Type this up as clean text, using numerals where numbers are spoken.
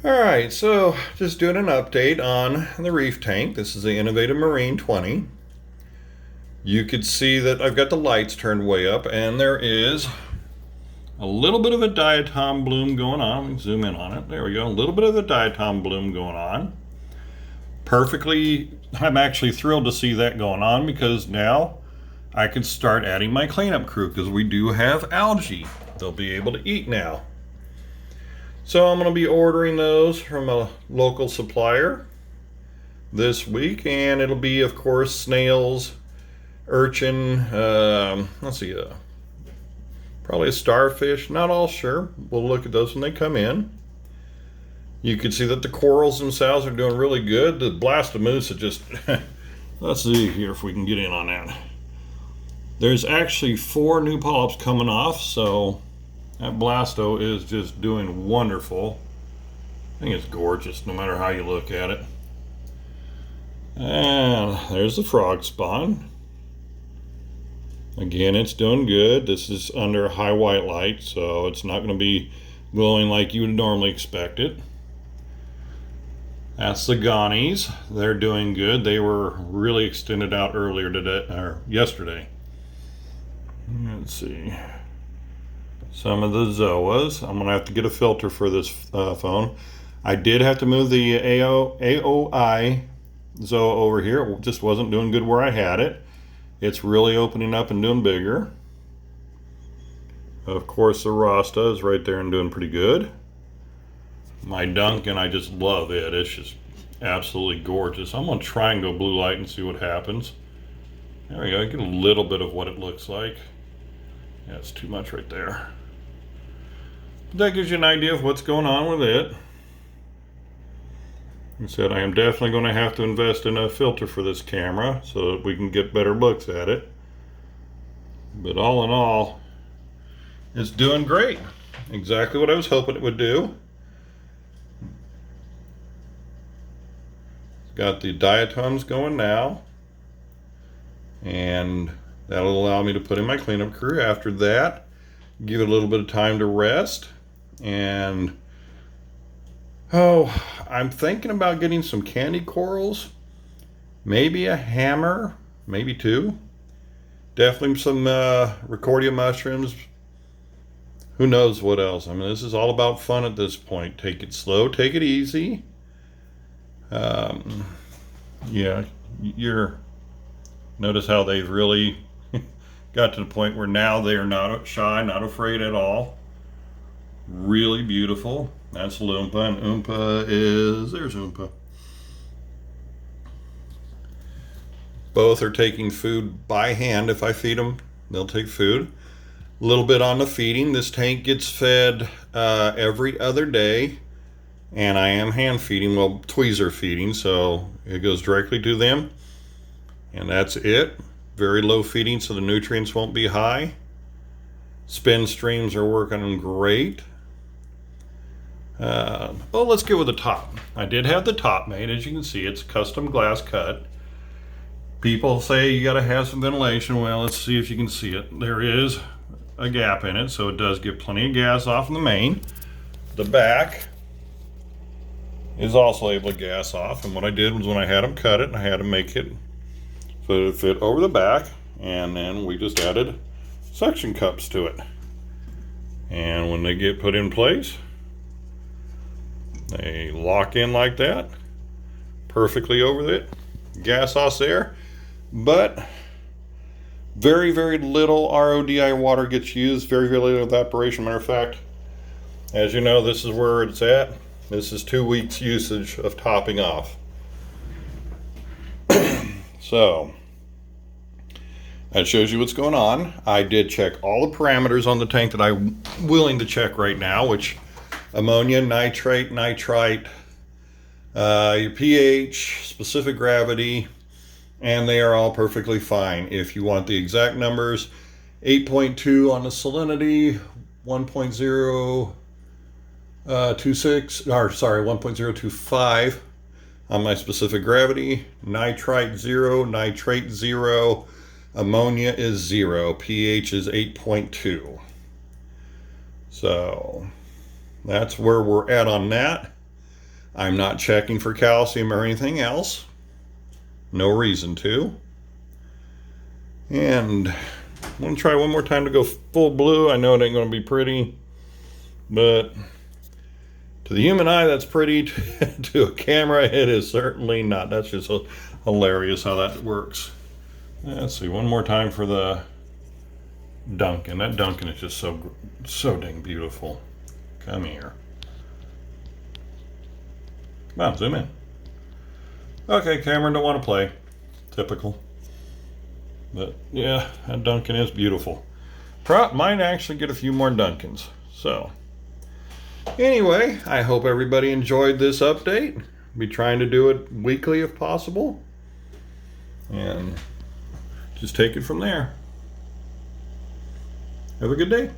Alright, so just doing an update on the reef tank. This is the Innovative Marine 20. You could see that I've got the lights turned way up, and there is a little bit of a diatom bloom going on. Let me zoom in on it. There we go. A little bit of a diatom bloom going on. I'm actually thrilled to see that going on because now I can start adding my cleanup crew because we do have algae they'll be able to eat now. So I'm going to be ordering those from a local supplier this week, and it'll be, of course, snails, urchin, probably a starfish, not all sure. We'll look at those when they come in. You can see that the corals themselves are doing really good. The blastomoose are just, let's see here if we can get in on that. There's actually 4 new polyps coming off, so that blasto is just doing wonderful. I think it's gorgeous no matter how you look at it. And there's the frog spawn. Again, it's doing good. This is under high white light, so it's not going to be glowing like you would normally expect it. That's the Ghanies. They're doing good. They were really extended out earlier today, or yesterday. Let's see. Some of the zoas. I'm going to have to get a filter for this phone. I did have to move the AIO zoa over here. It just wasn't doing good where I had it. It's really opening up and doing bigger. Of course, the Rasta is right there and doing pretty good. My Duncan, I just love it. It's just absolutely gorgeous. I'm going to try and go blue light and see what happens. There we go. Get a little bit of what it looks like. Yeah, it's too much right there. But that gives you an idea of what's going on with it. I said I am definitely going to have to invest in a filter for this camera so that we can get better looks at it. But all in all, it's doing great. Exactly what I was hoping it would do. It's got the diatoms going now. And that'll allow me to put in my cleanup crew. After that, give it a little bit of time to rest. And I'm thinking about getting some candy corals, maybe a hammer, maybe 2. Definitely some Recordia mushrooms. Who knows what else? I mean, this is all about fun at this point. Take it slow, take it easy. Yeah, notice how they've really got to the point where now they are not shy, not afraid at all. Really beautiful. That's Loompa, and there's Oompa. Both are taking food by hand. If I feed them, they'll take food. A little bit on the feeding. This tank gets fed every other day, and I am hand feeding, well, tweezer feeding, so it goes directly to them. And that's it. Very low feeding, so the nutrients won't be high. Spin streams are working great. Let's go with the top. I did have the top made. As you can see, it's custom glass cut. People say you got to have some ventilation. Well, let's see if you can see it. There is a gap in it, so it does get plenty of gas off in the main. The back is also able to gas off, and what I did was when I had them cut it, I had to make it so it fit over the back, and then we just added suction cups to it. And when they get put in place, they lock in like that, perfectly over it. Gas off there, but very, very little RODI water gets used, very, very little evaporation. Matter of fact, as you know, this is where it's at. This is 2 weeks usage of topping off. So that shows you what's going on. I did check all the parameters on the tank that I'm willing to check right now, which ammonia, nitrate, nitrite, your pH, specific gravity, and they are all perfectly fine. If you want the exact numbers, 8.2 on the salinity, 1.025 on my specific gravity, nitrite 0, nitrate 0, ammonia is 0, pH is 8.2. So that's where we're at on that. I'm not checking for calcium or anything else. No reason to. And I'm going to try one more time to go full blue. I know it ain't going to be pretty, but to the human eye, that's pretty. To a camera, it is certainly not. That's just hilarious how that works. Let's see, one more time for the Duncan. That Duncan is just so dang beautiful. Come here. Come on, zoom in. Okay, Cameron don't want to play. Typical. But yeah, that Duncan is beautiful. Might actually get a few more Duncans. So anyway, I hope everybody enjoyed this update. Be trying to do it weekly if possible. And just take it from there. Have a good day.